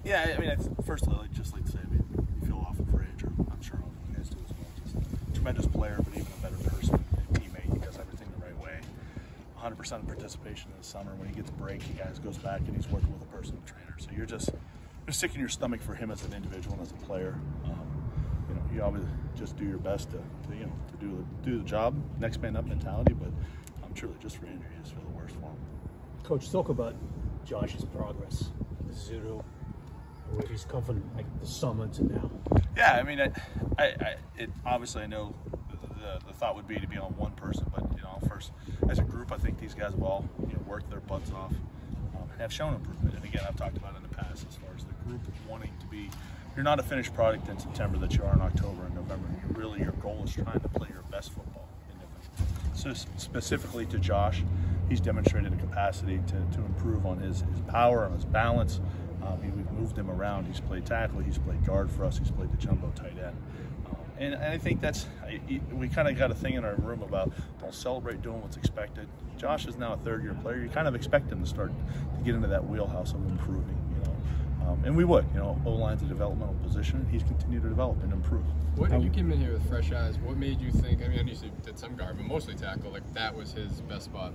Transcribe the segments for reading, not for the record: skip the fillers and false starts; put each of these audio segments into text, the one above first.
Yeah, I mean, first of all, I'd just like to say, I mean, you feel awful for Andrew. I'm sure all of you guys do as well. Just a tremendous player, but even a better person and teammate. He does everything the right way. 100% participation in the summer. When he gets a break, he goes back and he's working with a personal trainer. So you're sick in your stomach for him as an individual and as a player. You know, you always just do your best to do the job, next man up mentality. But I'm truly just for Andrew, you just feel the worst for him. Coach, talk about Josh's progress with Ezeudu, where he's come from like the summer to now. Yeah, I mean, obviously I know the thought would be to be on one person, but you know, first as a group, I think these guys have all worked their butts off, have shown improvement. And again, I've talked about it in the past as far as the group wanting to be. You're not a finished product in September that you are in October and November. Your goal is trying to play your best football in November. So specifically to Josh, he's demonstrated a capacity to improve on his power, on his balance. We've moved him around. He's played tackle, he's played guard for us, he's played the jumbo tight end. And I think we kind of got a thing in our room about don't celebrate doing what's expected. Josh is now a third-year player. You kind of expect him to start to get into that wheelhouse of improving, and we would. O-line's a developmental position. He's continued to develop and improve. What you came in here with fresh eyes? What made you think? I mean, I knew you did some guard, but mostly tackle. Like that was his best spot.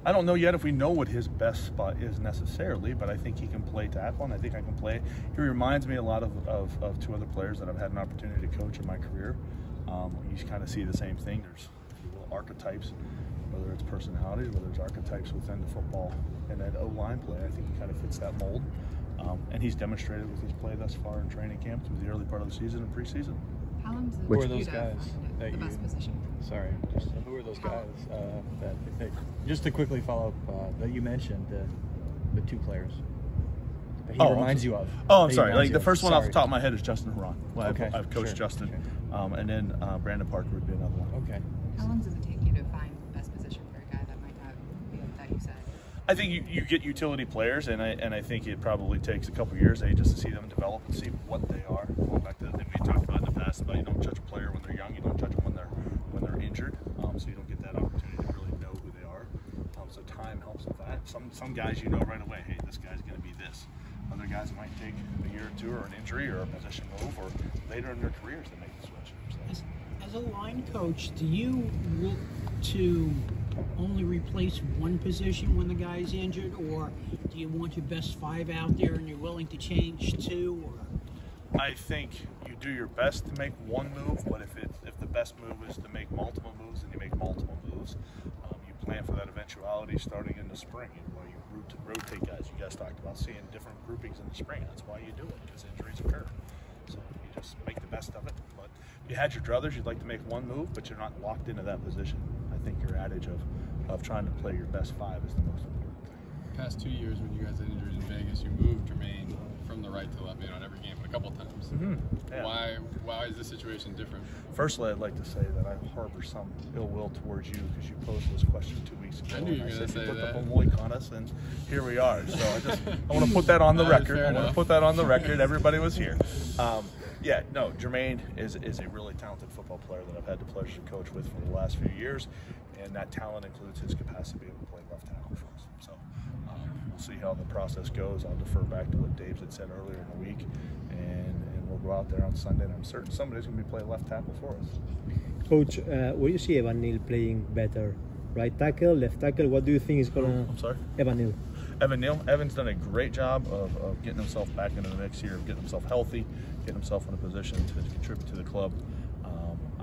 I don't know yet if we know what his best spot is necessarily, but I think he can play tackle, and I think I can play. He reminds me a lot of two other players that I've had an opportunity to coach in my career. You kind of see the same thing. There's archetypes, whether it's personalities, whether it's archetypes within the football and that O-line play. I think he kind of fits that mold, and he's demonstrated with his play thus far in training camp through the early part of the season and preseason. How long does it Who are take those you to guys find that the best position? Sorry, who are those guys that just to quickly follow up that you mentioned the two players that he reminds you of? Oh, I'm sorry. Like the first one off the top of my head is Justin Huron. Well, okay, I've coached Justin, and then Brandon Parker would be another one. Okay. How long does it take you to find the best position for a guy that might not be that you said? I think you get utility players, and I think it probably takes a couple years, just to see them develop and see what they are. Going back to the thing we talked about in the past about you don't judge a player when they're young, you don't judge them when they're injured, so you don't get that opportunity to really know who they are. So time helps with that. Some guys you know right away, hey, this guy's going to be this. Other guys it might take a year or two, or an injury, or a position move, or later in their careers to make the switch. So. As a line coach, do you look to only replace one position when the guy's injured, or do you want your best five out there and you're willing to change two? Or? I think you do your best to make one move, but if the best move is to make multiple moves, then you make multiple moves. You plan for that eventuality starting in the spring, while you rotate guys. You guys talked about seeing different groupings in the spring. That's why you do it, because injuries occur. So you just make the best of it. But if you had your druthers, you'd like to make one move, but you're not locked into that position. I think your adage of trying to play your best five is the most important thing. Past 2 years when you guys had injuries in Vegas, you moved Jermaine from the right to left, on every game, but a couple of times. Mm-hmm. Yeah. Why is this situation different? Firstly, I'd like to say that I harbor some ill will towards you because you posed this question 2 weeks ago. I knew you were going to say put that. the moik on us, and here we are. So I want to put that on the record. I want to put that on the record. Everybody was here. Yeah, no, Jermaine is a really talented football player that I've had the pleasure to coach with for the last few years, and that talent includes his capacity to be able to play left tackle for us. So we'll see how the process goes. I'll defer back to what Dave had said earlier in the week, and we'll go out there on Sunday, and I'm certain somebody's going to be playing left tackle for us. Coach, will you see Evan Neal playing better? Right tackle, left tackle, what do you think is going to... I'm sorry? Evan Neal. Evan Neal. Evan's done a great job of getting himself back into the mix here, of getting himself healthy, getting himself in a position to contribute to the club.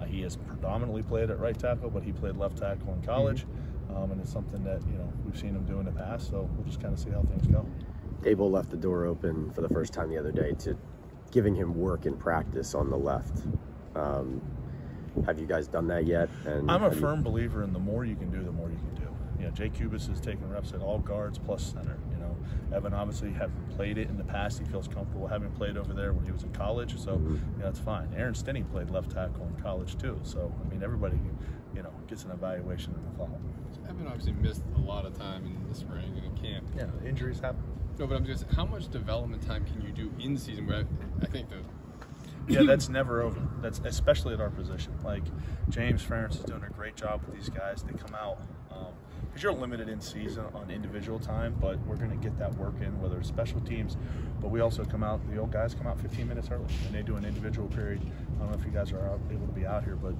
He has predominantly played at right tackle, but he played left tackle in college, and it's something that we've seen him do in the past. So we'll just kind of see how things go. Daboll left the door open for the first time the other day to giving him work in practice on the left. Have you guys done that yet? And I'm a firm believer in the more you can do, the more you can do. Jay Kubis has taken reps at all guards plus center. Evan obviously having played it in the past, he feels comfortable having played over there when he was in college, so that's fine. Aaron Stinney played left tackle in college too, so I mean everybody gets an evaluation in the fall. So Evan obviously missed a lot of time in the spring and in camp. Yeah, injuries happen. No, but I'm just, how much development time can you do in season? Where I think yeah, that's never over. That's especially at our position. Like James Ferentz is doing a great job with these guys. They come out because you're limited in season on individual time, but we're going to get that work in, whether it's special teams, but we also come out, the old guys come out 15 minutes early, and they do an individual period. I don't know if you guys are able to be out here, but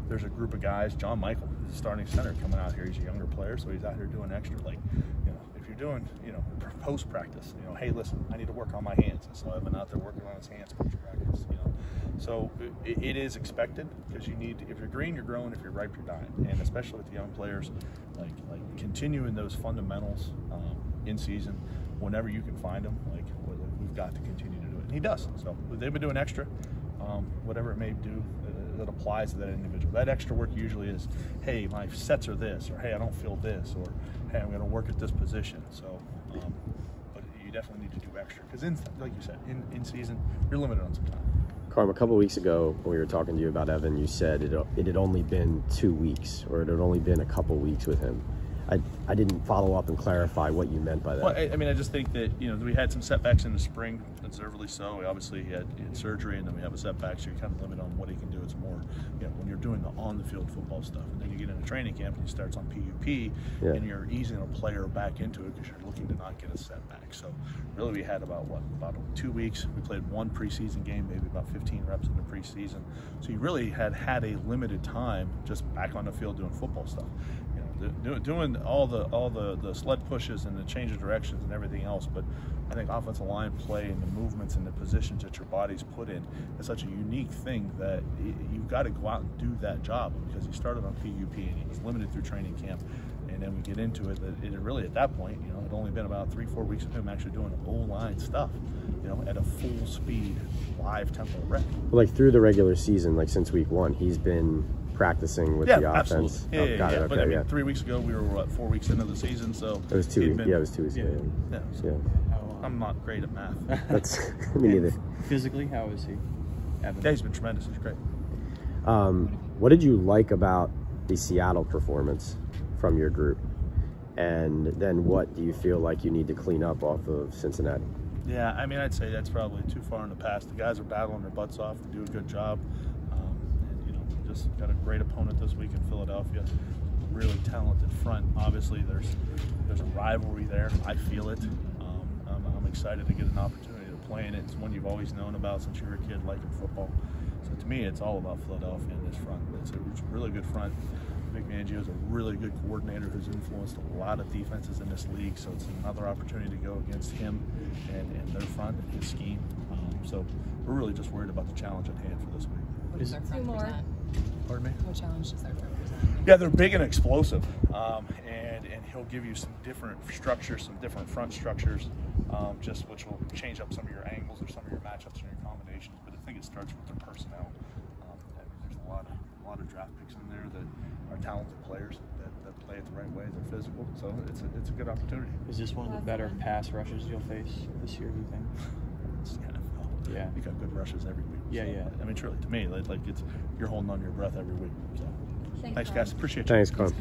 there's a group of guys. John Michael is the starting center coming out here. He's a younger player, so he's out here doing extra. Like, you know, if you're doing, you know, post practice, you know, hey, listen, I need to work on my hands. So I've been out there working on his hands post practice. You know, so it is expected, because you need. If you're green, you're growing. If you're ripe, you're dying. And especially with the young players, like continuing those fundamentals in season, whenever you can find them, like we've got to continue to do it. And he does. So they've been doing extra, whatever it may do. That applies to that individual. That extra work usually is, hey, my sets are this, or hey, I don't feel this, or hey, I'm going to work at this position. So, but you definitely need to do extra, because like you said, in season, you're limited on some time. Carm, a couple weeks ago when we were talking to you about Evan, you said it had only been 2 weeks, or it had only been a couple weeks with him. I didn't follow up and clarify what you meant by that. Well, I mean, I just think that, you know, we had some setbacks in the spring, deservedly so. Obviously, he had surgery, and then we have a setback, so you're kind of limited on what he can do. It's more, you know, when you're doing the on-the-field football stuff, and then you get into training camp and he starts on PUP, and you're easing a player back into it because you're looking to not get a setback. So really, we had about 2 weeks. We played one preseason game, maybe about 15 reps in the preseason. So you really had a limited time just back on the field doing football stuff. Doing all the sled pushes and the change of directions and everything else, but I think offensive line play and the movements and the positions that your body's put in is such a unique thing that you've got to go out and do that job, because he started on PUP and he was limited through training camp, and then we get into it that it really, at that point, you know, it had only been about 3-4 weeks of him actually doing O-line stuff, you know, at a full speed live tempo rep. Like through the regular season, like since week 1, he's been practicing with the offense. Absolutely. Got it. Okay, but I mean, 3 weeks ago, we were 4 weeks into the season, so it was 2 weeks. Yeah, it was 2 weeks ago. Yeah. So I'm not great at math. That's me neither. Physically, how is he? Yeah, he's been tremendous. He's great. What did you like about the Seattle performance from your group, and then what do you feel like you need to clean up off of Cincinnati? Yeah, I mean, I'd say that's probably too far in the past. The guys are battling their butts off. They do a good job. And, you know, just got a great opponent this week in Philadelphia. Really talented front. Obviously, there's a rivalry there. I feel it. I'm excited to get an opportunity to play in it. It's one you've always known about since you were a kid, liking football. So to me, it's all about Philadelphia and this front. It's a really good front. Vic Fangio is a really good coordinator who's influenced a lot of defenses in this league, so it's another opportunity to go against him and their front and his scheme. So we're really just worried about the challenge at hand for this week. What does their front present? Pardon me? What challenge does their front present? Yeah, they're big and explosive, and he'll give you some different structures, some different front structures, just which will change up some of your angles or some of your matchups and your combinations. But I think it starts with their personnel. There's a lot of draft picks in there that are talented players that play it the right way. They're physical, so it's a good opportunity. Is this one of the better pass rushes you'll face this year, do you think? It's the NFL. Yeah. You got good rushes every week. Yeah, so, yeah. I mean, truly, to me, like it's you're holding on to your breath every week. So, thanks guys. Appreciate you. Thanks, Carm.